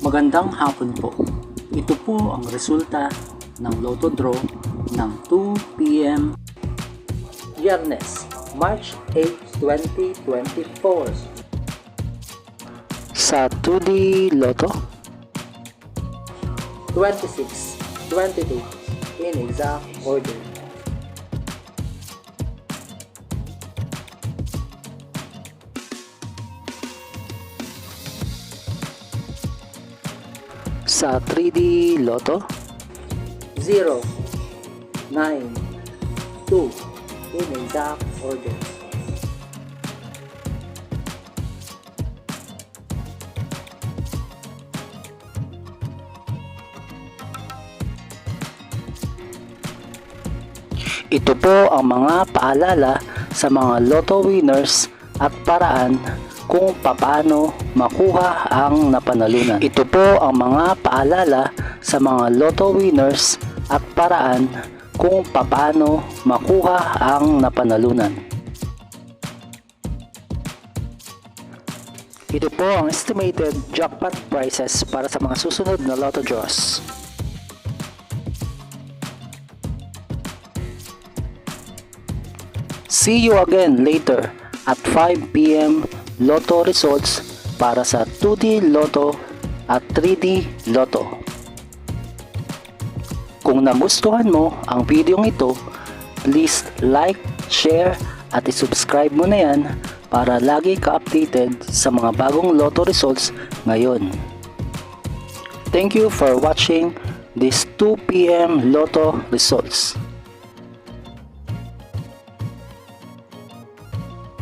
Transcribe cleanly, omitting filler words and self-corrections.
Magandang hapon po. Ito po ang resulta ng Lotto Draw ng 2 p.m. Biyernes, March 8, 2024. Sa 2D Lotto, 26, 22 in exact order. Sa 3D Lotto, 0, 9, 2 in exact order. Ito po ang mga paalala sa mga Lotto winners at paraan kung paano makuha ang napanalunan. Ito po ang mga paalala sa mga Lotto winners at paraan kung paano makuha ang napanalunan. Ito po ang estimated jackpot prices para sa mga susunod na Lotto draws. See you again later at 5 p.m. Lotto results para sa 2D Lotto at 3D Lotto. Kung nagustuhan mo ang video ito, please like, share at isubscribe mo na yan para lagi ka-updated sa mga bagong Lotto results ngayon. Thank you for watching this 2 p.m. Lotto results.